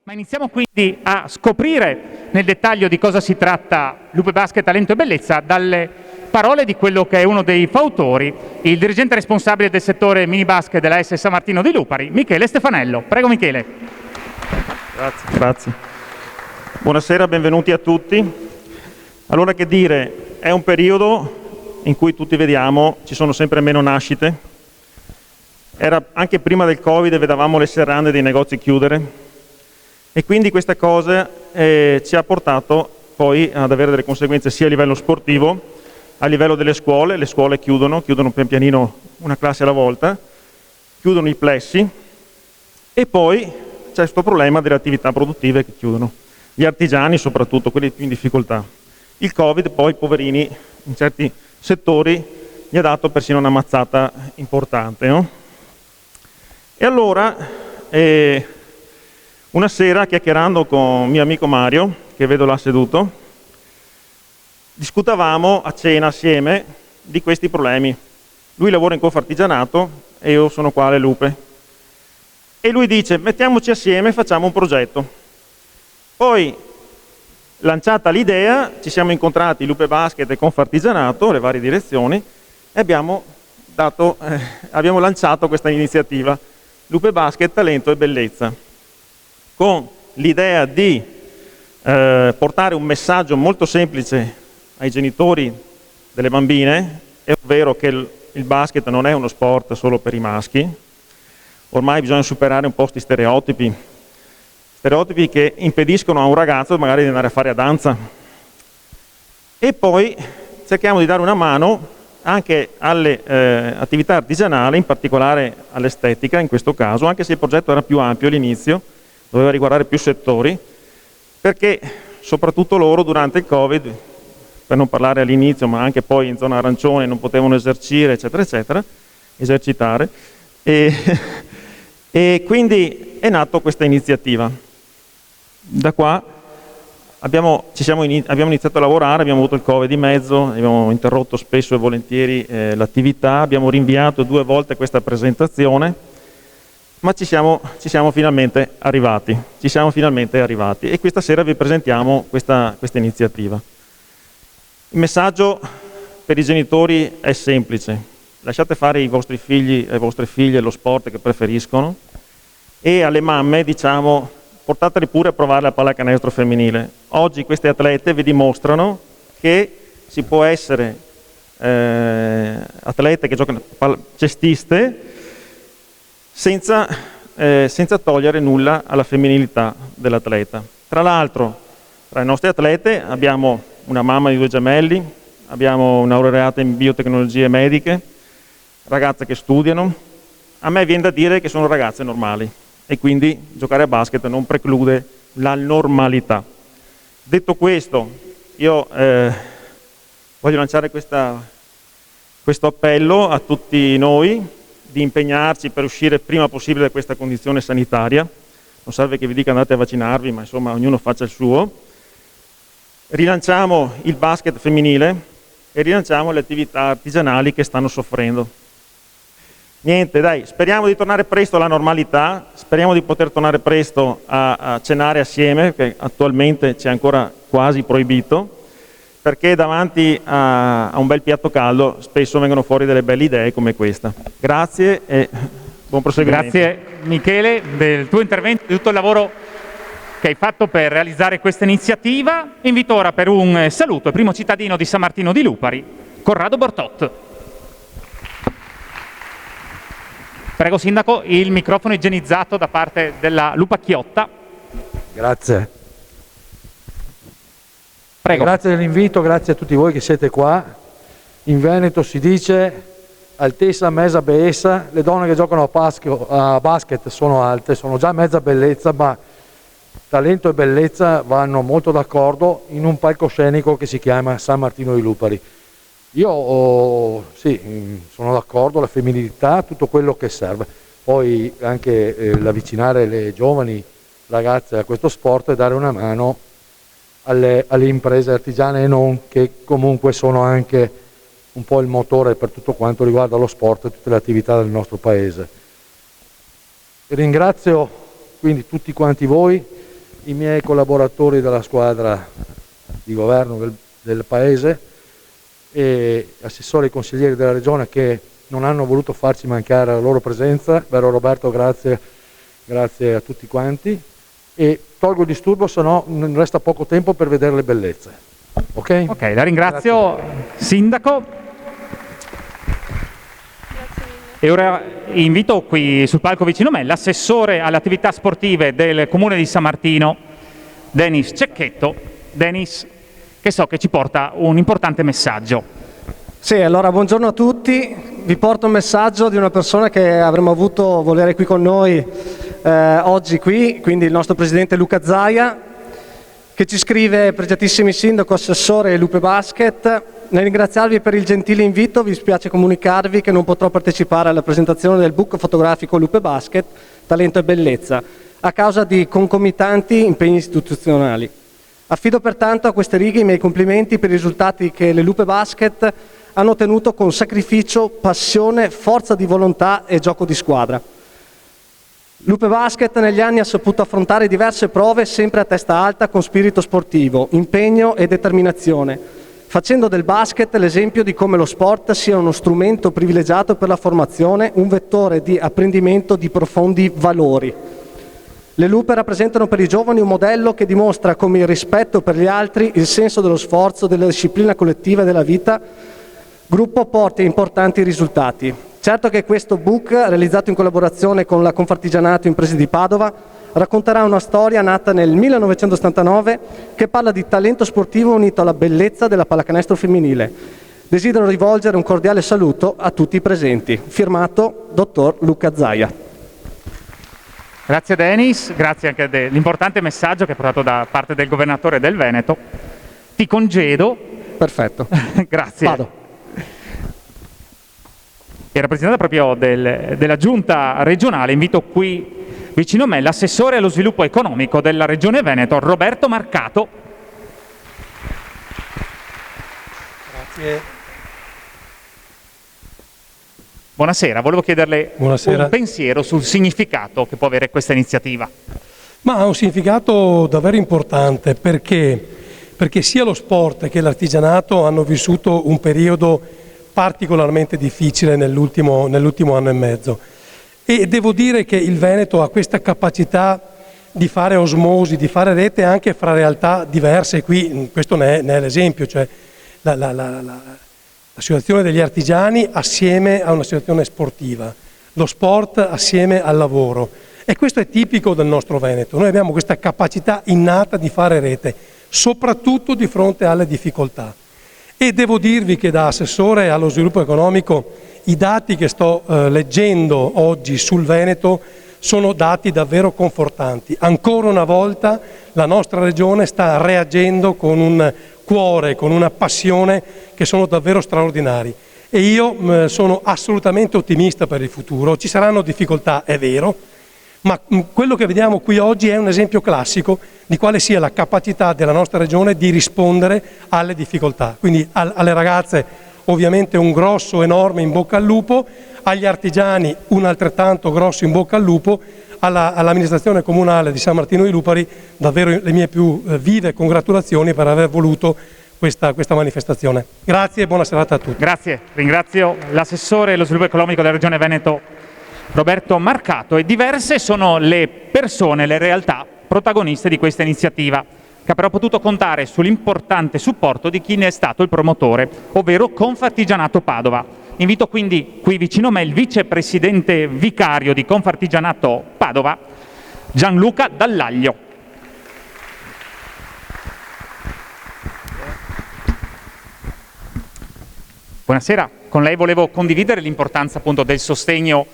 Ma iniziamo quindi a scoprire nel dettaglio di cosa si tratta Lupe Basket, Talento e Bellezza dalle parole di quello che è uno dei fautori, il dirigente responsabile del settore mini basket della AS San Martino di Lupari, Michele Stefanello. Prego Michele. Grazie. Buonasera, benvenuti a tutti. Allora, che dire, è un periodo in cui tutti vediamo ci sono sempre meno nascite. Era anche prima del Covid, vedevamo le serrande dei negozi chiudere. E quindi questa cosa ci ha portato poi ad avere delle conseguenze sia a livello sportivo, a livello delle scuole. Le scuole chiudono pian pianino una classe alla volta, chiudono i plessi e poi c'è questo problema delle attività produttive che chiudono. Gli artigiani soprattutto, quelli più in difficoltà. Il Covid poi, poverini, in certi settori gli ha dato persino una mazzata importante, no? E allora... una sera, chiacchierando con mio amico Mario, che vedo là seduto, discutavamo a cena assieme di questi problemi. Lui lavora in Confartigianato e io sono qua alle Lupe. E lui dice, mettiamoci assieme e facciamo un progetto. Poi, lanciata l'idea, ci siamo incontrati Lupe Basket e Confartigianato, le varie direzioni, e abbiamo lanciato questa iniziativa, Lupe Basket, Talento e Bellezza, con l'idea di portare un messaggio molto semplice ai genitori delle bambine, ovvero che il basket non è uno sport solo per i maschi. Ormai bisogna superare un po' questi stereotipi che impediscono a un ragazzo magari di andare a fare a danza. E poi cerchiamo di dare una mano anche alle attività artigianali, in particolare all'estetica in questo caso, anche se il progetto era più ampio all'inizio, doveva riguardare più settori, perché soprattutto loro durante il Covid, per non parlare all'inizio, ma anche poi in zona arancione, non potevano esercitare, e quindi è nata questa iniziativa. Da qua abbiamo iniziato a lavorare, abbiamo avuto il Covid di mezzo, abbiamo interrotto spesso e volentieri l'attività, abbiamo rinviato 2 volte questa presentazione, ma ci siamo finalmente arrivati. E questa sera vi presentiamo questa iniziativa. Il messaggio per i genitori è semplice: lasciate fare ai vostri figli e alle vostre figlie lo sport che preferiscono, e alle mamme diciamo portateli pure a provare la pallacanestro femminile. Oggi queste atlete vi dimostrano che si può essere atlete che giocano cestiste senza togliere nulla alla femminilità dell'atleta. Tra l'altro, tra i nostri atlete abbiamo una mamma di 2 gemelli, abbiamo una laureata in biotecnologie mediche, ragazze che studiano. A me viene da dire che sono ragazze normali e quindi giocare a basket non preclude la normalità. Detto questo, io voglio lanciare questo appello a tutti noi, di impegnarci per uscire il prima possibile da questa condizione sanitaria. Non serve che vi dica andate a vaccinarvi, ma insomma ognuno faccia il suo. Rilanciamo il basket femminile e rilanciamo le attività artigianali che stanno soffrendo. Niente, dai, speriamo di tornare presto alla normalità, speriamo di poter tornare presto a cenare assieme, che attualmente c'è ancora quasi proibito, perché davanti a un bel piatto caldo spesso vengono fuori delle belle idee come questa. Grazie e buon proseguimento. Grazie Michele del tuo intervento, di tutto il lavoro che hai fatto per realizzare questa iniziativa. Invito ora per un saluto il primo cittadino di San Martino di Lupari, Corrado Bortot. Prego Sindaco, il microfono igienizzato da parte della Lupacchiotta. Grazie. Prego. Grazie dell'invito, grazie a tutti voi che siete qua. In Veneto si dice altezza mezza bellezza, le donne che giocano a basket sono alte, sono già mezza bellezza, ma talento e bellezza vanno molto d'accordo in un palcoscenico che si chiama San Martino di Lupari. Io sono d'accordo, la femminilità, tutto quello che serve. Poi anche l'avvicinare le giovani ragazze a questo sport e dare una mano alle imprese artigiane e non, che comunque sono anche un po' il motore per tutto quanto riguarda lo sport e tutte le attività del nostro paese. Ringrazio quindi tutti quanti voi i miei collaboratori della squadra di governo del paese e assessori e consiglieri della regione che non hanno voluto farci mancare la loro presenza. Vero Roberto, grazie a tutti quanti, e tolgo il disturbo, se no non resta poco tempo per vedere le bellezze. Ok? Ok, la ringrazio. Grazie. Sindaco. E ora invito qui sul palco vicino a me l'assessore alle attività sportive del Comune di San Martino, Denis Cecchetto. Denis, che so che ci porta un importante messaggio. Sì, allora buongiorno a tutti. Vi porto un messaggio di una persona che avremmo avuto volere qui con noi oggi qui, quindi il nostro presidente Luca Zaia, che ci scrive: pregiatissimi sindaco, assessore e Lupe Basket, nel ringraziarvi per il gentile invito vi spiace comunicarvi che non potrò partecipare alla presentazione del book fotografico Lupe Basket, Talento e Bellezza, a causa di concomitanti impegni istituzionali. Affido pertanto a queste righe i miei complimenti per i risultati che le Lupe Basket hanno ottenuto con sacrificio, passione, forza di volontà e gioco di squadra. Lupe Basket negli anni ha saputo affrontare diverse prove sempre a testa alta con spirito sportivo, impegno e determinazione, facendo del basket l'esempio di come lo sport sia uno strumento privilegiato per la formazione, un vettore di apprendimento di profondi valori. Le Lupe rappresentano per i giovani un modello che dimostra come il rispetto per gli altri, il senso dello sforzo, della disciplina collettiva e della vita gruppo porti a importanti risultati. Certo che questo book, realizzato in collaborazione con la Confartigianato Imprese di Padova, racconterà una storia nata nel 1979 che parla di talento sportivo unito alla bellezza della pallacanestro femminile. Desidero rivolgere un cordiale saluto a tutti i presenti. Firmato Dottor Luca Zaia. Grazie Denis, grazie anche dell'importante messaggio che è portato da parte del governatore del Veneto. Ti congedo. Perfetto. Grazie. Vado. E rappresentante proprio della giunta regionale, invito qui vicino a me l'assessore allo sviluppo economico della Regione Veneto, Roberto Marcato. Grazie. Buonasera, volevo chiederle un pensiero sul significato che può avere questa iniziativa. Ma ha un significato davvero importante perché sia lo sport che l'artigianato hanno vissuto un periodo particolarmente difficile nell'ultimo anno e mezzo, e devo dire che il Veneto ha questa capacità di fare osmosi, di fare rete anche fra realtà diverse. Qui questo ne è l'esempio, cioè la situazione degli artigiani assieme a una situazione sportiva, lo sport assieme al lavoro, e questo è tipico del nostro Veneto. Noi abbiamo questa capacità innata di fare rete, soprattutto di fronte alle difficoltà. E devo dirvi che da assessore allo sviluppo economico i dati che sto leggendo oggi sul Veneto sono dati davvero confortanti. Ancora una volta la nostra regione sta reagendo con un cuore, con una passione che sono davvero straordinari. E io sono assolutamente ottimista per il futuro. Ci saranno difficoltà, è vero, ma quello che vediamo qui oggi è un esempio classico di quale sia la capacità della nostra regione di rispondere alle difficoltà. Quindi alle ragazze ovviamente un grosso, enorme in bocca al lupo, agli artigiani un altrettanto grosso in bocca al lupo, all'amministrazione comunale di San Martino di Lupari davvero le mie più vive congratulazioni per aver voluto questa manifestazione. Grazie e buona serata a tutti. Grazie, ringrazio l'assessore allo sviluppo economico della Regione Veneto Roberto Marcato, e diverse sono le persone, le realtà protagoniste di questa iniziativa, che ha però potuto contare sull'importante supporto di chi ne è stato il promotore, ovvero Confartigianato Padova. Invito quindi qui vicino a me il vicepresidente vicario di Confartigianato Padova, Gianluca Dallaglio. Buonasera, con lei volevo condividere l'importanza appunto del sostegno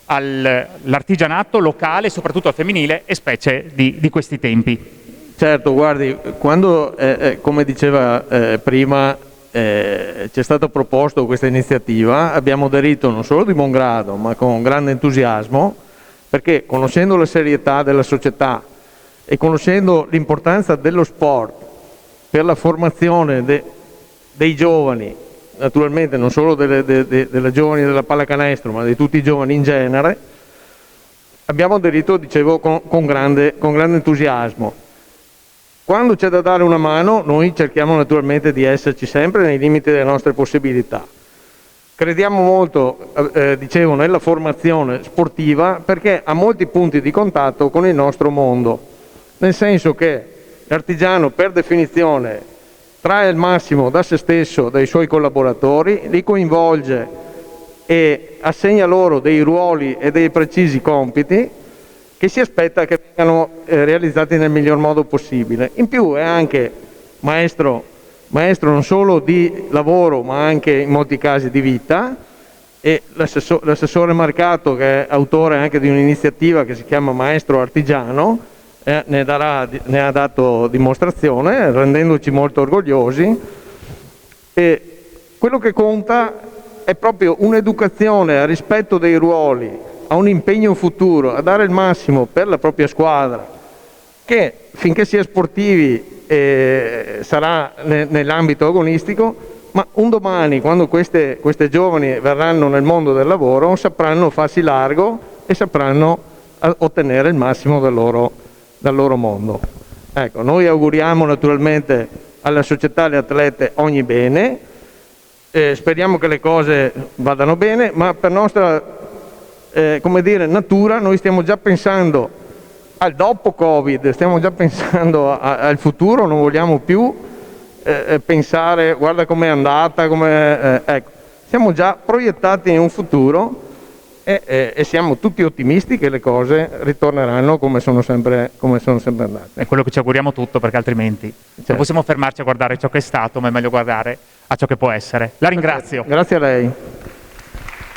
all'artigianato locale, soprattutto al femminile, e specie di questi tempi. Certo, guardi, quando, come diceva prima, ci è stato proposto questa iniziativa, abbiamo aderito non solo di buon grado, ma con grande entusiasmo, perché conoscendo la serietà della società e conoscendo l'importanza dello sport per la formazione dei giovani, naturalmente non solo delle giovani della pallacanestro, ma di tutti i giovani in genere, abbiamo aderito, dicevo, con grande entusiasmo. Quando c'è da dare una mano, noi cerchiamo naturalmente di esserci sempre nei limiti delle nostre possibilità. Crediamo molto, dicevo, nella formazione sportiva perché ha molti punti di contatto con il nostro mondo, nel senso che l'artigiano per definizione trae il massimo da se stesso, dai suoi collaboratori, li coinvolge e assegna loro dei ruoli e dei precisi compiti che si aspetta che vengano realizzati nel miglior modo possibile. In più è anche maestro non solo di lavoro ma anche in molti casi di vita, e l'assessore Marcato, che è autore anche di un'iniziativa che si chiama Maestro Artigiano, ne ha dato dimostrazione rendendoci molto orgogliosi. E quello che conta è proprio un'educazione al rispetto dei ruoli, a un impegno futuro, a dare il massimo per la propria squadra, che finché si è sportivi sarà nell'ambito agonistico, ma un domani, quando queste giovani verranno nel mondo del lavoro, sapranno farsi largo e sapranno ottenere il massimo dal loro mondo. Ecco, noi auguriamo naturalmente alla società Le Atlete ogni bene, speriamo che le cose vadano bene, ma per nostra natura noi stiamo già pensando al dopo Covid, stiamo già pensando al futuro, non vogliamo più pensare guarda com'è andata, ecco, siamo già proiettati in un futuro e siamo tutti ottimisti che le cose ritorneranno come sono sempre andate. È quello che ci auguriamo tutto, perché altrimenti non possiamo fermarci a guardare ciò che è stato, ma è meglio guardare a ciò che può essere. La ringrazio. Grazie a lei.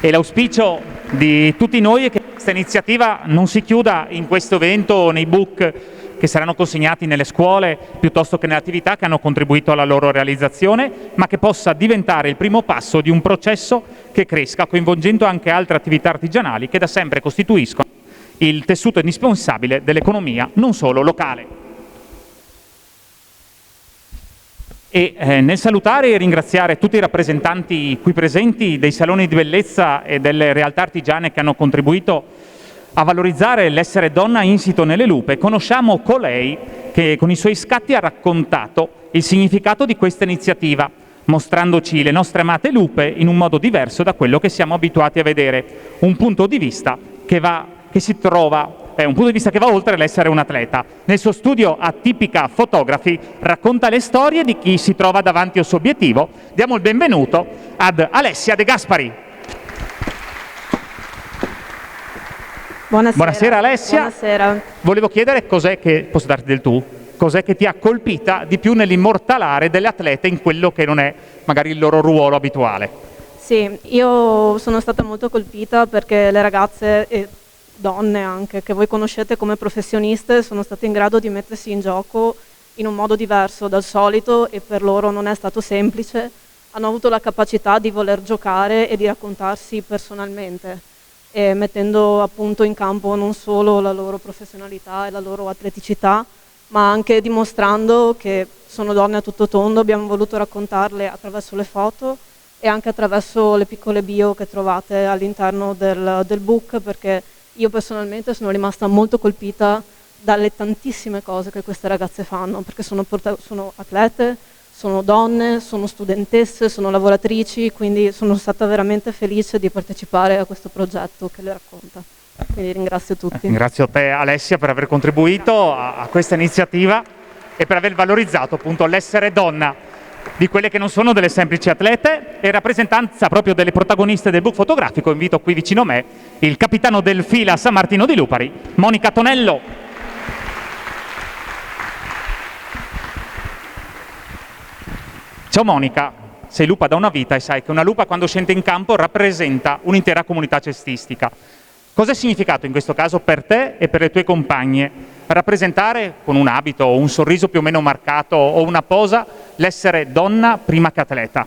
E l'auspicio di tutti noi è che questa iniziativa non si chiuda in questo evento o nei book che saranno consegnati nelle scuole piuttosto che nelle attività che hanno contribuito alla loro realizzazione, ma che possa diventare il primo passo di un processo che cresca, coinvolgendo anche altre attività artigianali che da sempre costituiscono il tessuto indispensabile dell'economia, non solo locale. E nel salutare e ringraziare tutti i rappresentanti qui presenti dei saloni di bellezza e delle realtà artigiane che hanno contribuito a valorizzare l'essere donna insito nelle lupe, conosciamo colei che con i suoi scatti ha raccontato il significato di questa iniziativa, mostrandoci le nostre amate lupe in un modo diverso da quello che siamo abituati a vedere, un punto di vista che va oltre l'essere un atleta. Nel suo studio Atipica Photography racconta le storie di chi si trova davanti al suo obiettivo. Diamo il benvenuto ad Alessia De Gaspari. Buonasera Alessia. Buonasera. Volevo chiedere cos'è che, posso darti del tu? Cos'è che ti ha colpita di più nell'immortalare delle atlete in quello che non è magari il loro ruolo abituale? Sì, io sono stata molto colpita perché le ragazze e donne anche che voi conoscete come professioniste sono state in grado di mettersi in gioco in un modo diverso dal solito e per loro non è stato semplice. Hanno avuto la capacità di voler giocare e di raccontarsi personalmente, e mettendo appunto in campo non solo la loro professionalità e la loro atleticità, ma anche dimostrando che sono donne a tutto tondo. Abbiamo voluto raccontarle attraverso le foto e anche attraverso le piccole bio che trovate all'interno del book, perché io personalmente sono rimasta molto colpita dalle tantissime cose che queste ragazze fanno, perché sono atlete, sono donne, sono studentesse, sono lavoratrici, quindi sono stata veramente felice di partecipare a questo progetto che le racconta. Quindi ringrazio tutti. Ringrazio te Alessia per aver contribuito a questa iniziativa e per aver valorizzato appunto l'essere donna di quelle che non sono delle semplici atlete e rappresentanza proprio delle protagoniste del book fotografico. Invito qui vicino a me il capitano del fila San Martino di Lupari, Monica Tonello. Ciao Monica, sei lupa da una vita e sai che una lupa quando scende in campo rappresenta un'intera comunità cestistica. Cosa è significato in questo caso per te e per le tue compagne rappresentare con un abito o un sorriso più o meno marcato o una posa l'essere donna prima che atleta?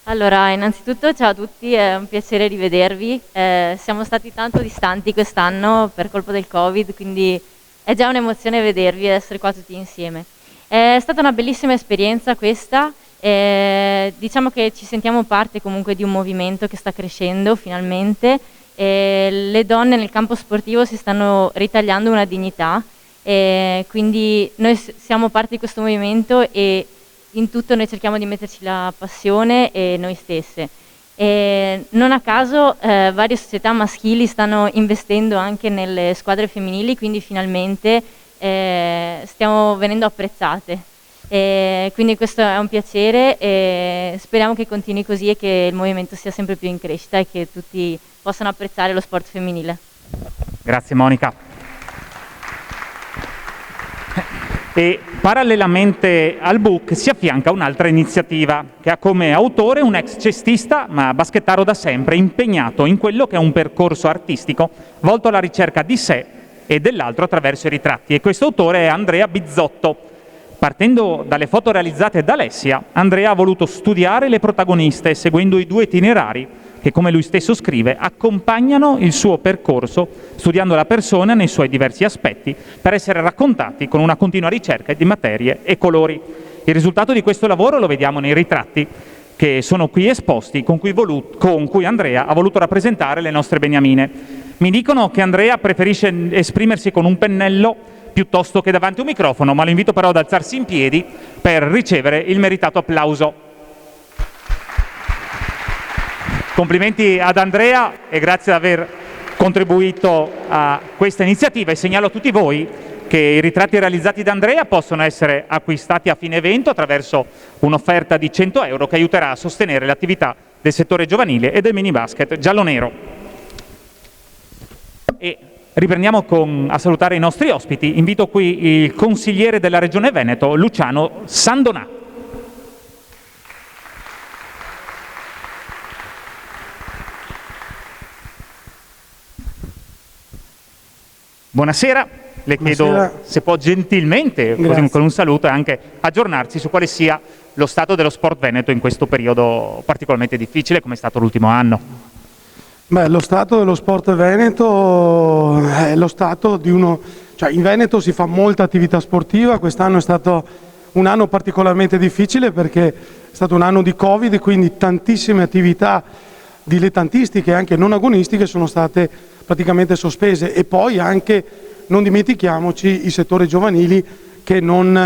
Allora, innanzitutto ciao a tutti, è un piacere rivedervi. Siamo stati tanto distanti quest'anno per colpa del Covid, quindi è già un'emozione vedervi e essere qua tutti insieme. È stata una bellissima esperienza questa. Diciamo che ci sentiamo parte comunque di un movimento che sta crescendo finalmente. Le donne nel campo sportivo si stanno ritagliando una dignità Quindi noi siamo parte di questo movimento e in tutto noi cerchiamo di metterci la passione e noi stesse. E non a caso varie società maschili stanno investendo anche nelle squadre femminili, quindi finalmente stiamo venendo apprezzate. Quindi questo è un piacere e speriamo che continui così e che il movimento sia sempre più in crescita e che tutti possano apprezzare lo sport femminile. Grazie Monica. E parallelamente al book si affianca un'altra iniziativa che ha come autore un ex cestista ma baschettaro da sempre, impegnato in quello che è un percorso artistico volto alla ricerca di sé e dell'altro attraverso i ritratti, e questo autore è Andrea Bizzotto. Partendo dalle foto realizzate da Alessia, Andrea ha voluto studiare le protagoniste seguendo i 2 itinerari che, come lui stesso scrive, accompagnano il suo percorso, studiando la persona nei suoi diversi aspetti, per essere raccontati con una continua ricerca di materie e colori. Il risultato di questo lavoro lo vediamo nei ritratti che sono qui esposti, con cui Andrea ha voluto rappresentare le nostre beniamine. Mi dicono che Andrea preferisce esprimersi con un pennello piuttosto che davanti a un microfono, ma lo invito però ad alzarsi in piedi per ricevere il meritato applauso. Complimenti ad Andrea e grazie di aver contribuito a questa iniziativa, e segnalo a tutti voi che i ritratti realizzati da Andrea possono essere acquistati a fine evento attraverso un'offerta di 100 euro che aiuterà a sostenere l'attività del settore giovanile e del mini basket giallo-nero. E riprendiamo a salutare i nostri ospiti. Invito qui il consigliere della Regione Veneto, Luciano Sandonà. Buonasera, le chiedo se può gentilmente, così con un saluto, e anche aggiornarsi su quale sia lo stato dello sport veneto in questo periodo particolarmente difficile, come è stato l'ultimo anno. Beh, lo stato dello sport veneto è lo stato di uno... Cioè, in Veneto si fa molta attività sportiva, quest'anno è stato un anno particolarmente difficile perché è stato un anno di Covid, quindi tantissime attività dilettantistiche e anche non agonistiche sono state praticamente sospese, e poi anche, non dimentichiamoci, i settori giovanili che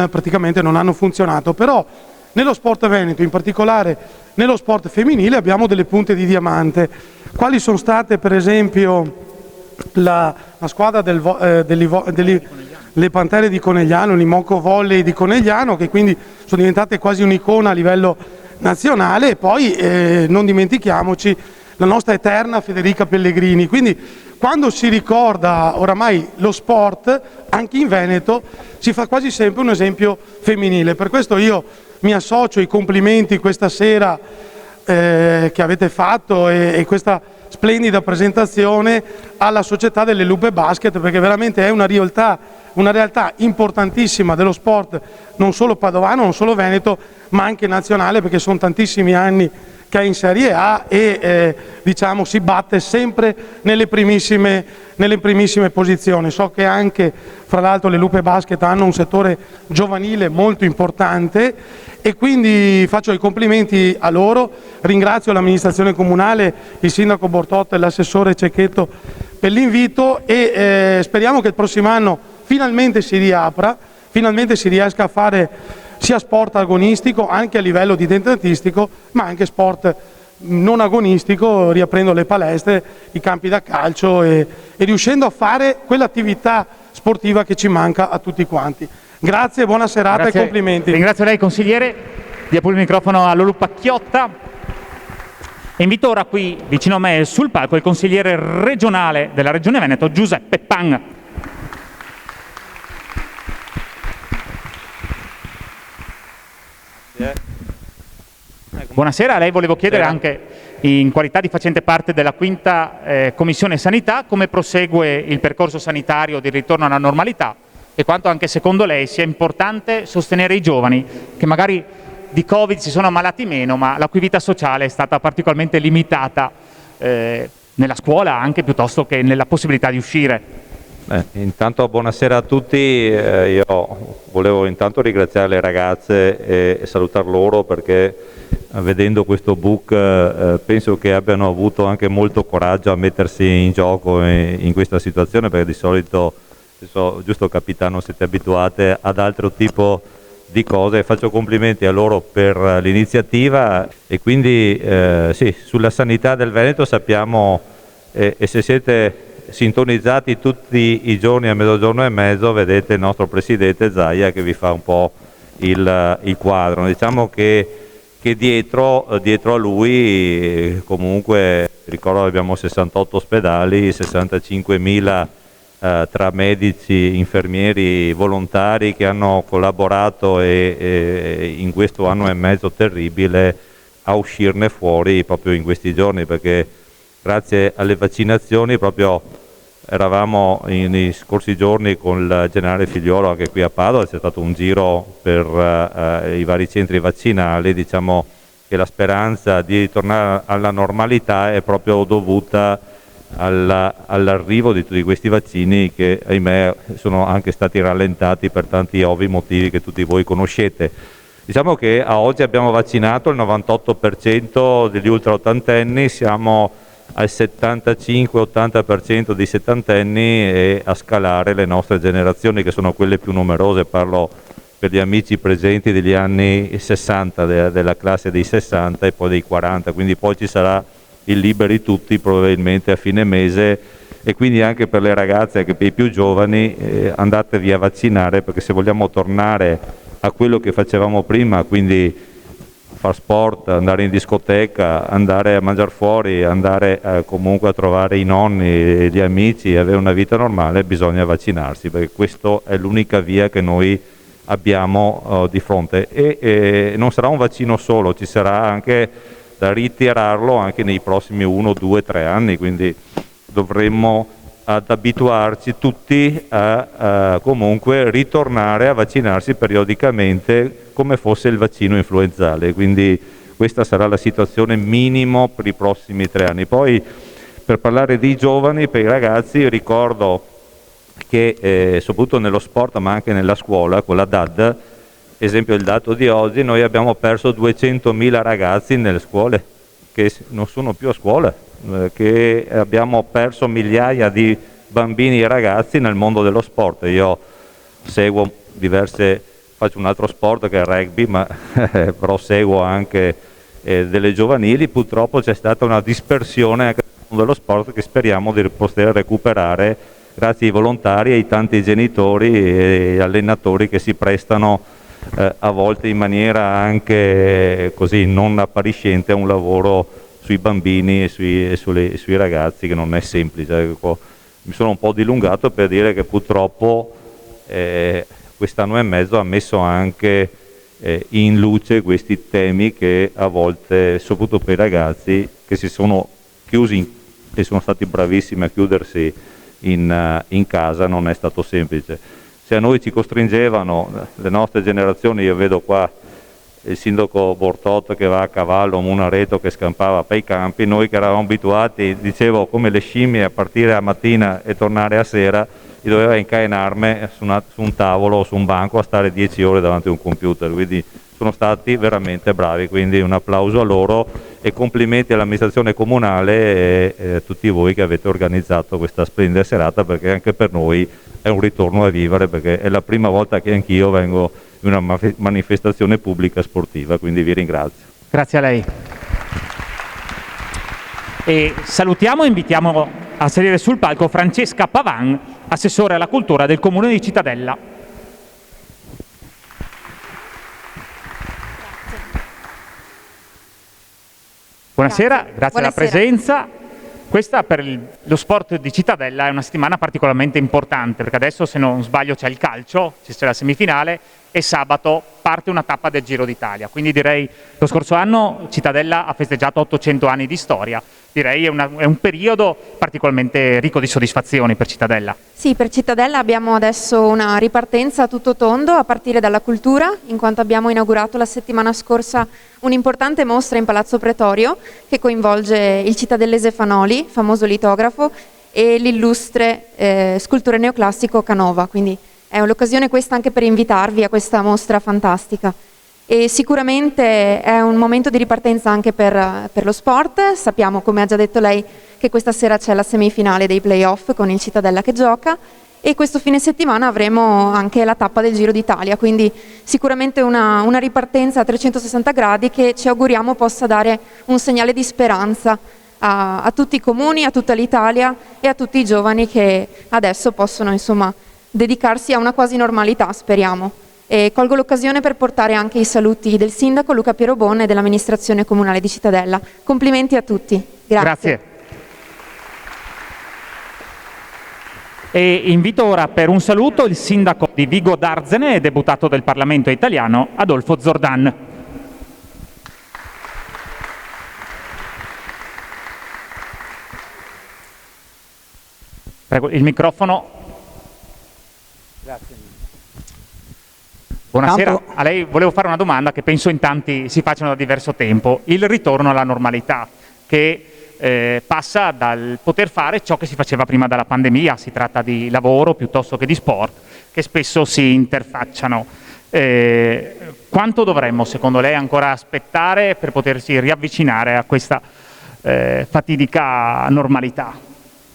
praticamente non hanno funzionato. Però nello sport veneto, in particolare nello sport femminile, abbiamo delle punte di diamante. Quali sono state per esempio la squadra delle Pantere di Conegliano, l'Imoco Volley di Conegliano, che quindi sono diventate quasi un'icona a livello nazionale, e poi non dimentichiamoci la nostra eterna Federica Pellegrini. Quindi quando si ricorda oramai lo sport, anche in Veneto si fa quasi sempre un esempio femminile. Per questo io mi associo ai complimenti questa sera che avete fatto e questa splendida presentazione alla società delle Lupe Basket, perché veramente è una realtà importantissima dello sport, non solo padovano, non solo veneto, ma anche nazionale, perché sono tantissimi anni che è in Serie A e diciamo si batte sempre nelle primissime posizioni. So che anche, fra l'altro, le Lupe Basket hanno un settore giovanile molto importante, e quindi faccio i complimenti a loro. Ringrazio l'amministrazione comunale, il sindaco Bortotto e l'assessore Cecchetto per l'invito, e speriamo che il prossimo anno finalmente si riapra, finalmente si riesca a fare sia sport agonistico anche a livello dilettantistico, ma anche sport non agonistico, riaprendo le palestre, i campi da calcio e riuscendo a fare quell'attività sportiva che ci manca a tutti quanti. Grazie, buona serata. Grazie. E complimenti. Ringrazio lei, consigliere. Dia pure il microfono a Lolu Pacchiotta. E invito ora qui vicino a me sul palco il consigliere regionale della Regione Veneto, Giuseppe Pang. Buonasera, a lei volevo chiedere anche, in qualità di facente parte della quinta Commissione Sanità, come prosegue il percorso sanitario di ritorno alla normalità e quanto anche secondo lei sia importante sostenere i giovani che magari di Covid si sono ammalati meno, ma la cui vita sociale è stata particolarmente limitata nella scuola anche, piuttosto che nella possibilità di uscire. Intanto buonasera a tutti, io volevo intanto ringraziare le ragazze e salutar loro, perché vedendo questo book penso che abbiano avuto anche molto coraggio a mettersi in gioco in questa situazione, perché di solito penso, giusto capitano, siete abituate ad altro tipo di cose. Faccio complimenti a loro per l'iniziativa e quindi sì, sulla sanità del Veneto sappiamo, e se siete sintonizzati tutti i giorni a mezzogiorno e mezzo vedete il nostro presidente Zaia che vi fa un po' il quadro. Diciamo che dietro a lui comunque ricordo abbiamo 68 ospedali, 65.000 tra medici, infermieri, volontari che hanno collaborato e in questo anno e mezzo terribile a uscirne fuori proprio in questi giorni, perché grazie alle vaccinazioni proprio eravamo nei scorsi giorni con il generale Figliuolo anche qui a Padova, c'è stato un giro per i vari centri vaccinali, diciamo che la speranza di tornare alla normalità è proprio dovuta all'arrivo di tutti questi vaccini che ahimè sono anche stati rallentati per tanti ovvi motivi che tutti voi conoscete. Diciamo che a oggi abbiamo vaccinato il 98% degli ultra ottantenni, siamo al 75-80% dei settantenni e a scalare le nostre generazioni che sono quelle più numerose, parlo per gli amici presenti degli anni 60, della classe dei 60 e poi dei 40, quindi poi ci sarà il liberi tutti probabilmente a fine mese e quindi anche per le ragazze, anche per i più giovani andatevi a vaccinare, perché se vogliamo tornare a quello che facevamo prima, quindi far sport, andare in discoteca, andare a mangiare fuori, andare comunque a trovare i nonni, gli amici, avere una vita normale, bisogna vaccinarsi, perché questa è l'unica via che noi abbiamo di fronte e non sarà un vaccino solo, ci sarà anche da ritirarlo anche nei prossimi 1, 2, 3 anni, quindi dovremmo ad abituarci tutti a comunque ritornare a vaccinarsi periodicamente come fosse il vaccino influenzale, quindi questa sarà la situazione minimo per i prossimi 3 anni. Poi per parlare dei giovani, per i ragazzi, ricordo che soprattutto nello sport ma anche nella scuola, con la DAD, esempio il dato di oggi, noi abbiamo perso 200.000 ragazzi nelle scuole che non sono più a scuola, che abbiamo perso migliaia di bambini e ragazzi nel mondo dello sport. Io seguo faccio un altro sport che è il rugby, ma però seguo anche delle giovanili, purtroppo c'è stata una dispersione anche nel mondo dello sport che speriamo di poter recuperare grazie ai volontari e ai tanti genitori e allenatori che si prestano a volte in maniera anche così non appariscente a un lavoro sui bambini e sui ragazzi che non è semplice. Mi sono un po' dilungato per dire che purtroppo quest'anno e mezzo ha messo anche in luce questi temi che a volte, soprattutto per i ragazzi che si sono chiusi e sono stati bravissimi a chiudersi in casa, non è stato semplice. Se a noi ci costringevano le nostre generazioni, io vedo qua il sindaco Bortotto che va a cavallo, Munareto che scampava per i campi, noi che eravamo abituati, dicevo, come le scimmie a partire a mattina e tornare a sera, io dovevo incaenarmi su un tavolo o su un banco a stare 10 ore davanti a un computer, quindi sono stati veramente bravi, quindi un applauso a loro e complimenti all'amministrazione comunale e a tutti voi che avete organizzato questa splendida serata, perché anche per noi è un ritorno a vivere, perché è la prima volta che anch'io vengo in una manifestazione pubblica sportiva, quindi vi ringrazio. Grazie a lei. E salutiamo e invitiamo a salire sul palco Francesca Pavan, assessore alla cultura del Comune di Cittadella. Buonasera, grazie alla presenza. Questa per lo sport di Cittadella è una settimana particolarmente importante, perché adesso, se non sbaglio, c'è il calcio, c'è la semifinale e sabato parte una tappa del Giro d'Italia. Quindi direi lo scorso anno Cittadella ha festeggiato 800 anni di storia. Direi è un periodo particolarmente ricco di soddisfazioni per Cittadella. Sì, per Cittadella abbiamo adesso una ripartenza a tutto tondo a partire dalla cultura, in quanto abbiamo inaugurato la settimana scorsa un'importante mostra in Palazzo Pretorio che coinvolge il cittadellese Fanoli, famoso litografo, e l'illustre scultore neoclassico Canova, quindi è l'occasione questa anche per invitarvi a questa mostra fantastica. E sicuramente è un momento di ripartenza anche per lo sport. Sappiamo, come ha già detto lei, che questa sera c'è la semifinale dei playoff con il Cittadella che gioca e questo fine settimana avremo anche la tappa del Giro d'Italia, quindi sicuramente una ripartenza a 360 gradi che ci auguriamo possa dare un segnale di speranza a tutti i comuni, a tutta l'Italia e a tutti i giovani che adesso possono insomma dedicarsi a una quasi normalità, speriamo. E colgo l'occasione per portare anche i saluti del sindaco Luca Pierobon e dell'amministrazione comunale di Cittadella. Complimenti a tutti. Grazie. E invito ora per un saluto il sindaco di Vigo d'Arzene e deputato del Parlamento italiano, Adolfo Zordan. Prego, il microfono. Grazie. Buonasera, a lei volevo fare una domanda che penso in tanti si facciano da diverso tempo. Il ritorno alla normalità, che passa dal poter fare ciò che si faceva prima della pandemia, si tratta di lavoro piuttosto che di sport, che spesso si interfacciano. Quanto dovremmo, secondo lei, ancora aspettare per potersi riavvicinare a questa fatidica normalità?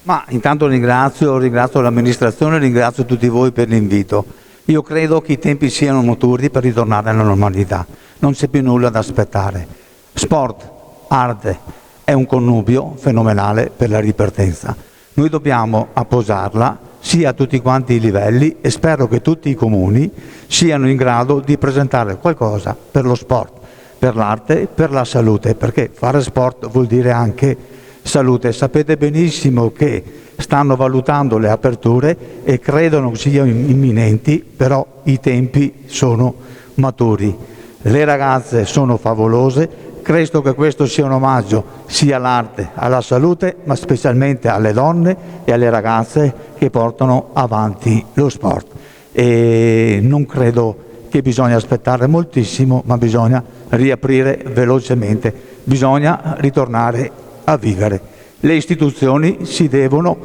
Ma intanto ringrazio l'amministrazione, ringrazio tutti voi per l'invito. Io credo che i tempi siano maturi per ritornare alla normalità, non c'è più nulla da aspettare. Sport, arte, è un connubio fenomenale per la ripartenza. Noi dobbiamo appoggiarla sia a tutti quanti i livelli e spero che tutti i comuni siano in grado di presentare qualcosa per lo sport, per l'arte, per la salute, perché fare sport vuol dire anche salute. Sapete benissimo che stanno valutando le aperture e credono siano imminenti, però i tempi sono maturi. Le ragazze sono favolose. Credo che questo sia un omaggio sia all'arte, alla salute, ma specialmente alle donne e alle ragazze che portano avanti lo sport. E non credo che bisogna aspettare moltissimo, ma bisogna riaprire velocemente, bisogna ritornare a vivere. Le istituzioni si devono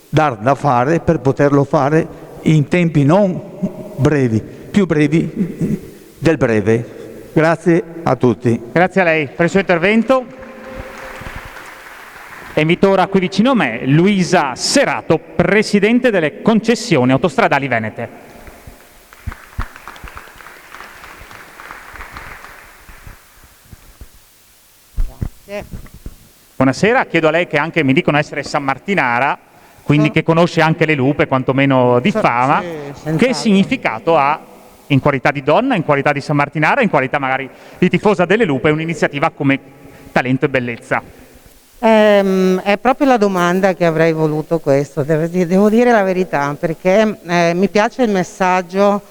dar da fare per poterlo fare in tempi non brevi, più brevi del breve. Grazie a tutti. Grazie a lei per il suo intervento. E invito ora qui vicino a me Luisa Serato, Presidente delle Concessioni Autostradali Venete. Grazie. Buonasera, chiedo a lei che anche mi dicono essere sammartinara, quindi che conosce anche le lupe, quantomeno di fama. Che significato ha, in qualità di donna, in qualità di sammartinara, in qualità magari di tifosa delle lupe, un'iniziativa come Talento e Bellezza? È proprio la domanda che avrei voluto questo, devo dire la verità, perché mi piace il messaggio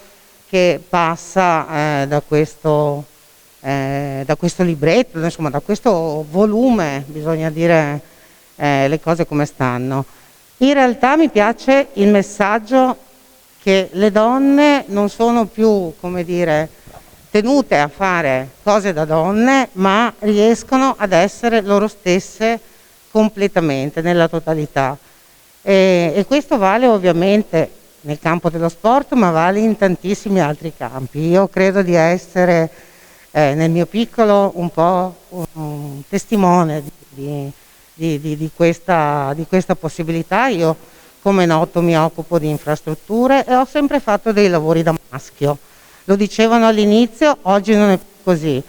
che passa da questo libretto, insomma da questo volume, bisogna dire le cose come stanno. In realtà mi piace il messaggio che le donne non sono più, come dire, tenute a fare cose da donne, ma riescono ad essere loro stesse completamente, nella totalità. E questo vale ovviamente nel campo dello sport, ma vale in tantissimi altri campi. Io credo di essere, nel mio piccolo, un po' un testimone di questa possibilità. Io, come è noto, mi occupo di infrastrutture e ho sempre fatto dei lavori da maschio. Lo dicevano all'inizio, oggi non è più così.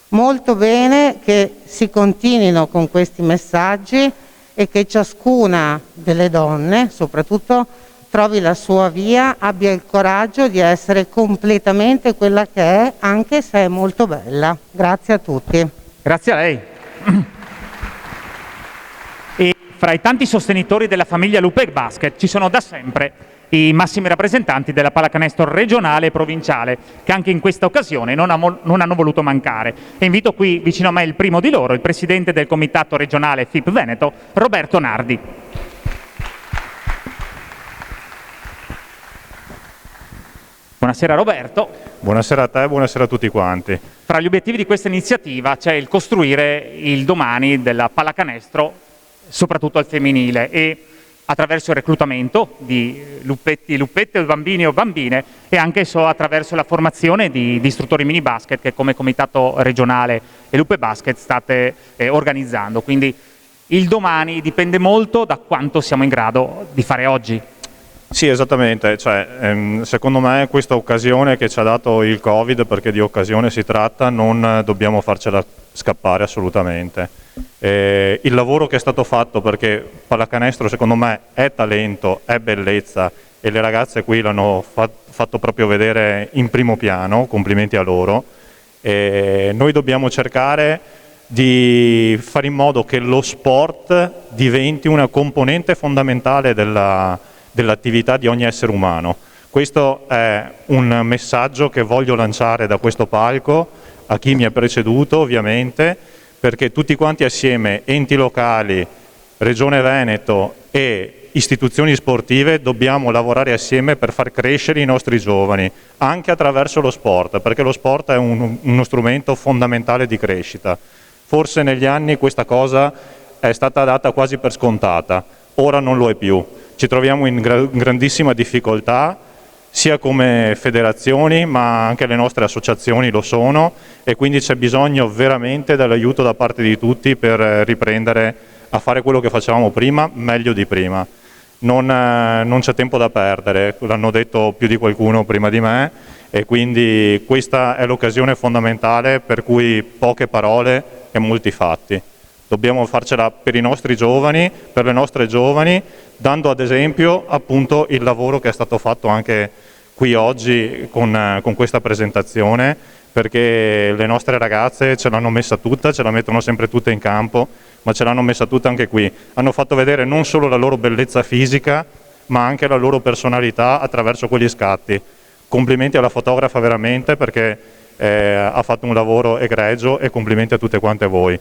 Molto bene che si continuino con questi messaggi e che ciascuna delle donne, soprattutto, trovi la sua via, abbia il coraggio di essere completamente quella che è, anche se è molto bella. Grazie a tutti. Grazie a lei. E fra i tanti sostenitori della famiglia Lupe Basket ci sono da sempre i massimi rappresentanti della pallacanestro regionale e provinciale, che anche in questa occasione non hanno voluto mancare. E invito qui vicino a me il primo di loro, il presidente del comitato regionale FIP Veneto, Roberto Nardi. Buonasera Roberto. Buonasera a te e buonasera a tutti quanti. Fra gli obiettivi di questa iniziativa c'è il costruire il domani della pallacanestro, soprattutto al femminile, e attraverso il reclutamento di lupetti, luppette, bambini o bambine, e anche attraverso la formazione di istruttori mini basket che come comitato regionale e Lupe Basket state organizzando. Quindi il domani dipende molto da quanto siamo in grado di fare oggi. Sì, esattamente, secondo me questa occasione che ci ha dato il Covid, perché di occasione si tratta, non dobbiamo farcela scappare assolutamente. Il lavoro che è stato fatto, perché pallacanestro secondo me è talento, è bellezza, e le ragazze qui l'hanno fatto proprio vedere in primo piano, complimenti a loro. Noi dobbiamo cercare di fare in modo che lo sport diventi una componente fondamentale dell'attività di ogni essere umano. Questo è un messaggio che voglio lanciare da questo palco a chi mi ha preceduto, ovviamente, perché tutti quanti assieme, enti locali, Regione Veneto e istituzioni sportive, dobbiamo lavorare assieme per far crescere i nostri giovani, anche attraverso lo sport, perché lo sport è uno strumento fondamentale di crescita. Forse negli anni questa cosa è stata data quasi per scontata, ora non lo è più. Ci troviamo in grandissima difficoltà, sia come federazioni, ma anche le nostre associazioni lo sono, e quindi c'è bisogno veramente dell'aiuto da parte di tutti per riprendere a fare quello che facevamo prima, meglio di prima. Non c'è tempo da perdere, l'hanno detto più di qualcuno prima di me, e quindi questa è l'occasione fondamentale, per cui poche parole e molti fatti. Dobbiamo farcela per i nostri giovani, per le nostre giovani, dando ad esempio appunto il lavoro che è stato fatto anche qui oggi con questa presentazione, perché le nostre ragazze ce l'hanno messa tutta, ce la mettono sempre tutte in campo, ma ce l'hanno messa tutta anche qui. Hanno fatto vedere non solo la loro bellezza fisica, ma anche la loro personalità attraverso quegli scatti. Complimenti alla fotografa veramente, perché ha fatto un lavoro egregio, e complimenti a tutte quante voi.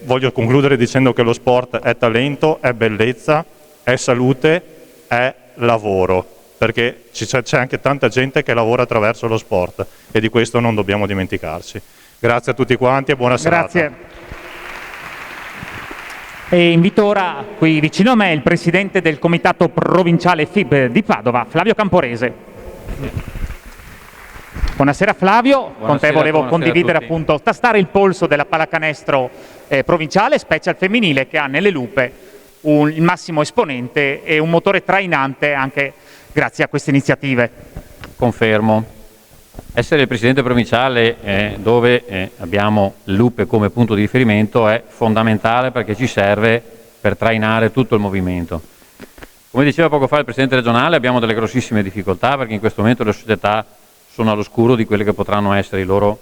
Voglio concludere dicendo che lo sport è talento, è bellezza, è salute, è lavoro, perché c'è anche tanta gente che lavora attraverso lo sport, e di questo non dobbiamo dimenticarci. Grazie a tutti quanti e buona serata. Grazie. E invito ora qui vicino a me il presidente del comitato provinciale FIP di Padova, Flavio Camporese. Buonasera Flavio, con te volevo condividere appunto, tastare il polso della pallacanestro provinciale, specie al femminile, che ha nelle Lupe il massimo esponente e un motore trainante anche grazie a queste iniziative. Confermo. Essere il presidente provinciale dove abbiamo Lupe come punto di riferimento è fondamentale, perché ci serve per trainare tutto il movimento. Come diceva poco fa il presidente regionale, abbiamo delle grossissime difficoltà, perché in questo momento le società sono all'oscuro di quelli che potranno essere i loro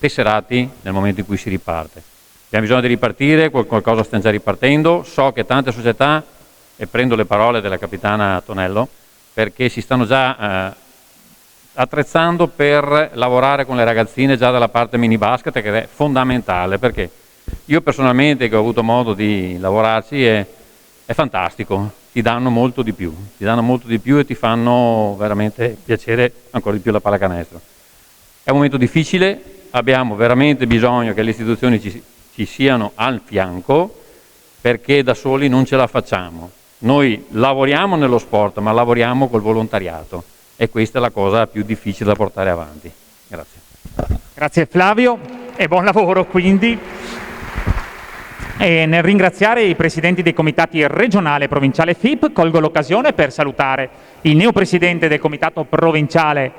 tesserati nel momento in cui si riparte. Abbiamo bisogno di ripartire, qualcosa sta già ripartendo. So che tante società, e prendo le parole della capitana Tonello, perché si stanno già attrezzando per lavorare con le ragazzine già dalla parte mini basket, che è fondamentale, perché io personalmente, che ho avuto modo di lavorarci, è fantastico, ti danno molto di più e ti fanno veramente piacere ancora di più la pallacanestro. È un momento difficile, abbiamo veramente bisogno che le istituzioni ci siano al fianco, perché da soli non ce la facciamo. Noi lavoriamo nello sport, ma lavoriamo col volontariato, e questa è la cosa più difficile da portare avanti. Grazie. Grazie Flavio e buon lavoro quindi. E nel ringraziare i presidenti dei comitati regionale e provinciale FIP, colgo l'occasione per salutare il neopresidente del comitato provinciale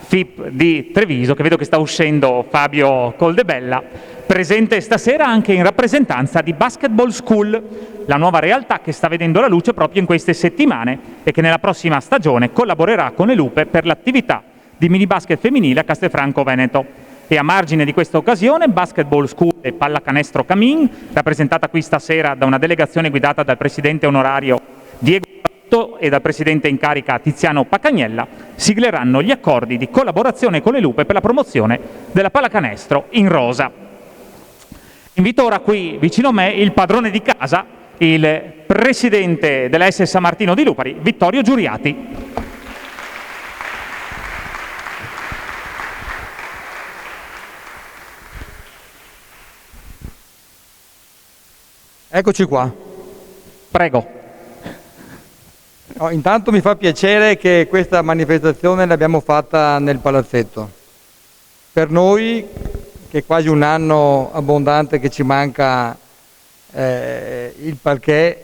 FIP di Treviso, che vedo che sta uscendo, Fabio Coldebella, presente stasera anche in rappresentanza di Basketball School, la nuova realtà che sta vedendo la luce proprio in queste settimane e che nella prossima stagione collaborerà con le Lupe per l'attività di minibasket femminile a Castelfranco Veneto. E a margine di questa occasione, Basketball School e Pallacanestro Camin, rappresentata qui stasera da una delegazione guidata dal presidente onorario Diego Bartto e dal presidente in carica Tiziano Pacagnella, sigleranno gli accordi di collaborazione con le Lupe per la promozione della pallacanestro in rosa. Invito ora qui vicino a me il padrone di casa, il presidente della S. San Martino di Lupari, Vittorio Giuriati. Eccoci qua. Prego. Intanto mi fa piacere che questa manifestazione l'abbiamo fatta nel palazzetto. Per noi, che è quasi un anno abbondante che ci manca il parquet,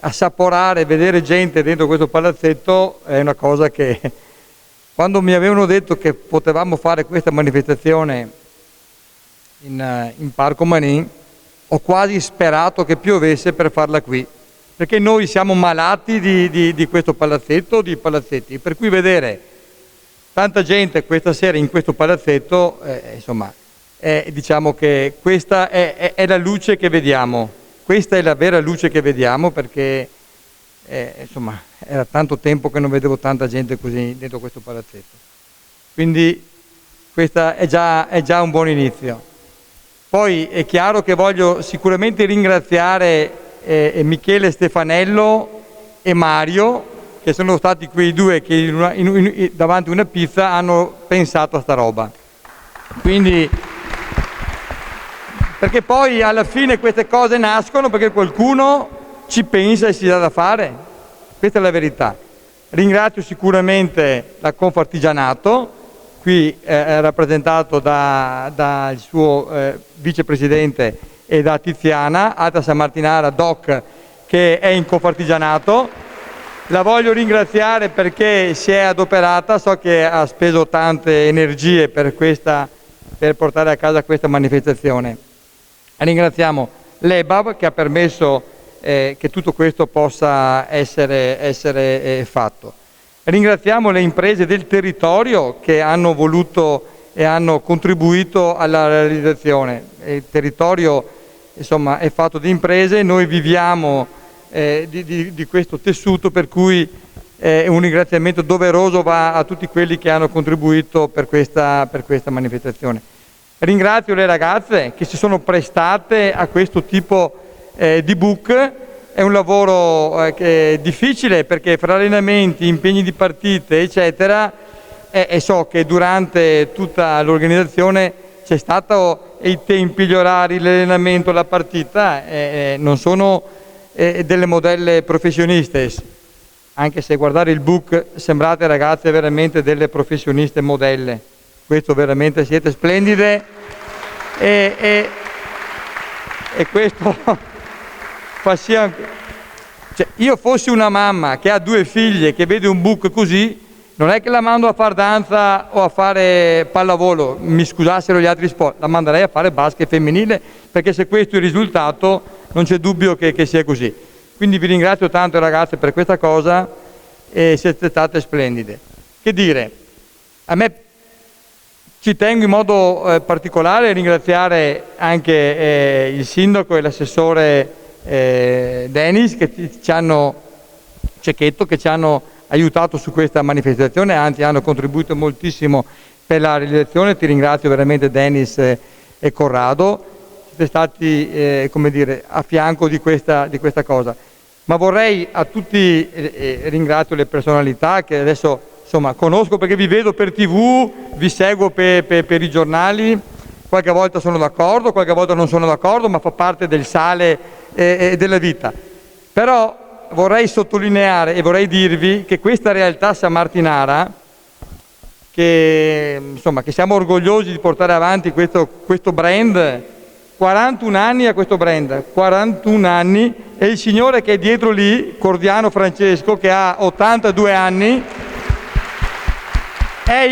assaporare, vedere gente dentro questo palazzetto è una cosa che quando mi avevano detto che potevamo fare questa manifestazione in Parco Manin, ho quasi sperato che piovesse per farla qui, perché noi siamo malati di questo palazzetto, di palazzetti, per cui vedere tanta gente questa sera in questo palazzetto, insomma, diciamo che questa è la luce che vediamo, questa è la vera luce che vediamo, perché insomma era tanto tempo che non vedevo tanta gente così dentro questo palazzetto, quindi questo è già un buon inizio. Poi è chiaro che voglio sicuramente ringraziare Michele Stefanello e Mario, che sono stati quei due che davanti a una pizza hanno pensato a sta roba. Quindi, perché poi alla fine queste cose nascono perché qualcuno ci pensa e si dà da fare. Questa è la verità. Ringrazio sicuramente la Confartigianato, qui rappresentato dal suo vicepresidente e da Tiziana, Alta San Martinara Doc, che è in Confartigianato. La voglio ringraziare perché si è adoperata, so che ha speso tante energie per portare a casa questa manifestazione. Ringraziamo l'EBAV che ha permesso che tutto questo possa essere fatto. Ringraziamo le imprese del territorio che hanno voluto e hanno contribuito alla realizzazione. Il territorio, insomma, è fatto di imprese, noi viviamo di questo tessuto, per cui un ringraziamento doveroso va a tutti quelli che hanno contribuito per questa manifestazione. Ringrazio le ragazze che si sono prestate a questo tipo di book. È un lavoro difficile perché fra allenamenti, impegni di partite, eccetera, e so che durante tutta l'organizzazione c'è stato i tempi, gli orari, l'allenamento, la partita, non sono delle modelle professioniste, anche se guardare il book sembrate ragazze veramente delle professioniste modelle. Questo veramente siete splendide e questo fa sì anche. Cioè, io fossi una mamma che ha 2 figlie che vede un book così, non è che la mando a fare danza o a fare pallavolo, mi scusassero gli altri sport, la manderei a fare basket femminile, perché se questo è il risultato non c'è dubbio che sia così. Quindi vi ringrazio tanto ragazze per questa cosa e siete state splendide. Che dire, a me ci tengo in modo particolare a ringraziare anche il sindaco e l'assessore Denis Cecchetto, che ci hanno aiutato su questa manifestazione, anzi hanno contribuito moltissimo per la realizzazione. Ti ringrazio veramente Denis e Corrado, siete stati come dire, a fianco di questa cosa. Ma vorrei a tutti, ringrazio le personalità che adesso insomma conosco perché vi vedo per TV, vi seguo per i giornali, qualche volta sono d'accordo, qualche volta non sono d'accordo, ma fa parte del sale della vita. Però vorrei sottolineare e vorrei dirvi che questa realtà sammartinara, che siamo orgogliosi di portare avanti questo brand, 41 anni a questo brand, 41 anni, e il signore che è dietro lì, Cordiano Francesco, che ha 82 anni, è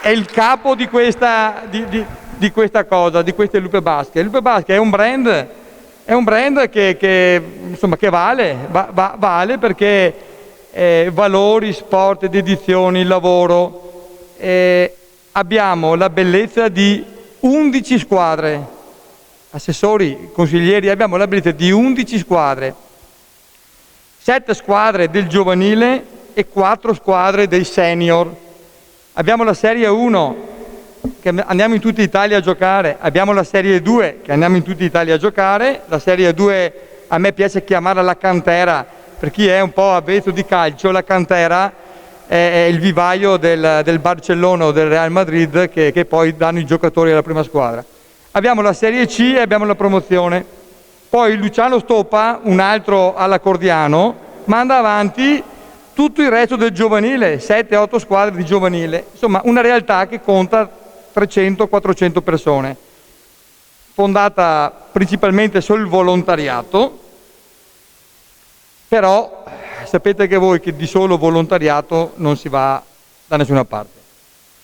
il capo di questa cosa, di queste Lupe Basche. Lupe Basche è un brand che vale perché valori, sport, dedizioni, lavoro. Abbiamo la bellezza di 11 squadre, assessori, consiglieri, abbiamo la bellezza di 11 squadre, 7 squadre del giovanile e 4 squadre dei senior. Abbiamo la Serie 1 che andiamo in tutta Italia a giocare, abbiamo la Serie 2 che andiamo in tutta Italia a giocare, la Serie 2 a me piace chiamarla la cantera, per chi è un po' avvezzo di calcio, la cantera è il vivaio del Barcellona o del Real Madrid che poi danno i giocatori alla prima squadra. Abbiamo la Serie C e abbiamo la promozione. Poi Luciano Stoppa, un altro all'Accordiano, manda avanti tutto il resto del giovanile, 7-8 squadre di giovanile. Insomma, una realtà che conta 300-400 persone. fondata principalmente sul volontariato, però sapete che voi che di solo volontariato non si va da nessuna parte.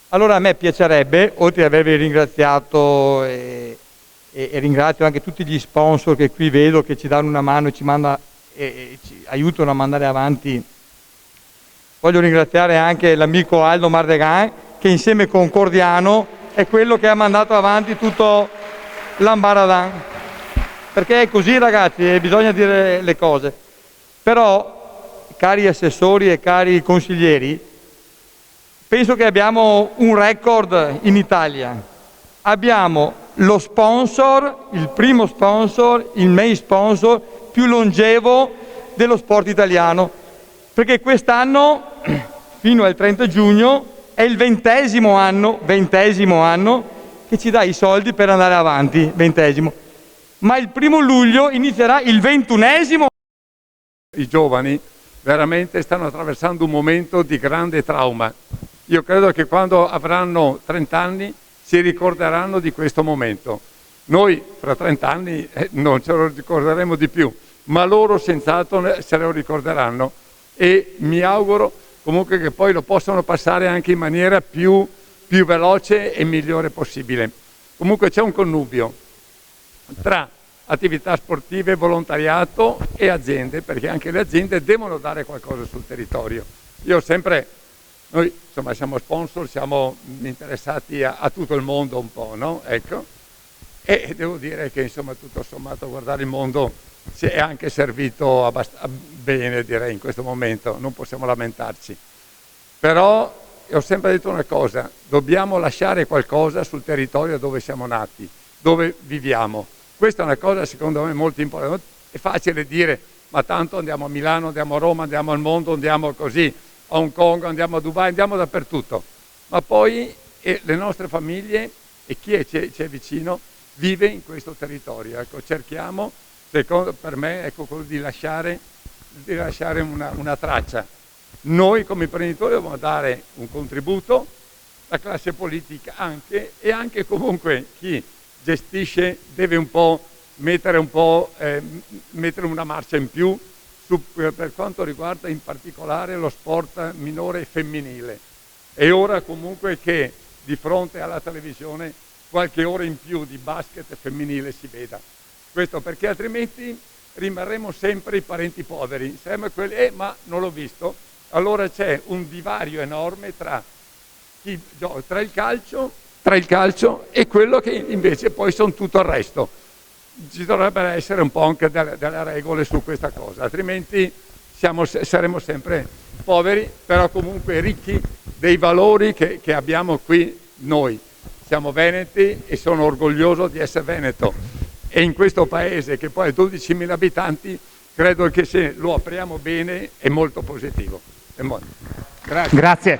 Allora a me piacerebbe, oltre ad avervi ringraziato e ringrazio anche tutti gli sponsor che qui vedo che ci danno una mano e ci aiutano a mandare avanti, voglio ringraziare anche l'amico Aldo Mardegan che insieme con Cordiano è quello che ha mandato avanti tutto l'ambaradan, perché è così ragazzi e bisogna dire le cose. Però cari assessori e cari consiglieri, penso che abbiamo un record in Italia. Abbiamo lo sponsor, il primo sponsor, il main sponsor più longevo dello sport italiano, perché quest'anno, fino al 30 giugno, è il 20° anno che ci dà i soldi per andare avanti, 20°. Ma il 1° luglio inizierà il 21°. I giovani veramente stanno attraversando un momento di grande trauma. Io credo che quando avranno 30 anni si ricorderanno di questo momento. Noi fra 30 anni non ce lo ricorderemo di più, ma loro senz'altro se lo ricorderanno e mi auguro comunque che poi lo possano passare anche in maniera più veloce e migliore possibile. Comunque c'è un connubio tra attività sportive, volontariato e aziende, perché anche le aziende devono dare qualcosa sul territorio. Noi insomma siamo sponsor, siamo interessati a tutto il mondo un po', no? Ecco. E devo dire che insomma tutto sommato guardare il mondo si è anche servito abbastanza bene, direi, in questo momento, non possiamo lamentarci. Però ho sempre detto una cosa, dobbiamo lasciare qualcosa sul territorio dove siamo nati, dove viviamo. Questa è una cosa secondo me molto importante. È facile dire, ma tanto andiamo a Milano, andiamo a Roma, andiamo al mondo, andiamo così, a Hong Kong, andiamo a Dubai, andiamo dappertutto. Ma poi le nostre famiglie e chi ci è vicino vive in questo territorio. Ecco, cerchiamo, per me, ecco, quello di lasciare una traccia. Noi come imprenditori dobbiamo dare un contributo, la classe politica anche, e anche comunque chi gestisce deve un po' mettere una marcia in più per quanto riguarda in particolare lo sport minore e femminile. È ora comunque che di fronte alla televisione qualche ora in più di basket femminile si veda. Questo perché altrimenti rimarremo sempre i parenti poveri, sempre quelli, ma non l'ho visto. Allora c'è un divario enorme tra il calcio e quello che invece poi sono tutto il resto. Ci dovrebbero essere un po' anche delle regole su questa cosa, altrimenti saremo sempre poveri, però comunque ricchi dei valori che abbiamo qui noi. Siamo veneti e sono orgoglioso di essere veneto. E in questo paese che poi ha 12.000 abitanti, credo che se lo apriamo bene è molto positivo. Grazie. Grazie.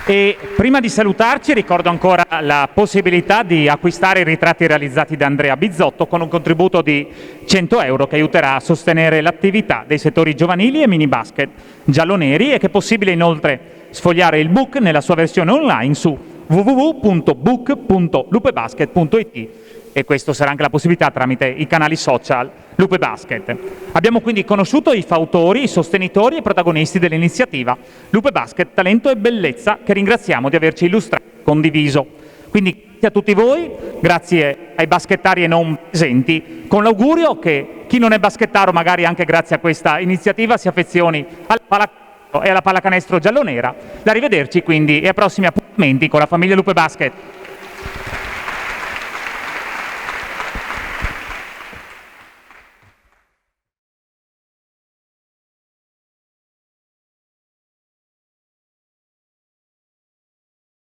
E prima di salutarci ricordo ancora la possibilità di acquistare i ritratti realizzati da Andrea Bizzotto con un contributo di 100 euro che aiuterà a sostenere l'attività dei settori giovanili e mini basket gialloneri e che è possibile inoltre sfogliare il book nella sua versione online su www.book.lupebasket.it e questo sarà anche la possibilità tramite i canali social Lupe Basket. Abbiamo quindi conosciuto i fautori, i sostenitori e i protagonisti dell'iniziativa Lupe Basket Talento e Bellezza, che ringraziamo di averci illustrato e condiviso. Quindi grazie a tutti voi, grazie ai baschettari e non presenti, con l'augurio che chi non è baschettaro, magari anche grazie a questa iniziativa, si affezioni alla pallacanestro e alla pallacanestro giallonera. Da rivederci quindi e a prossimi appuntamenti con la famiglia Lupe Basket.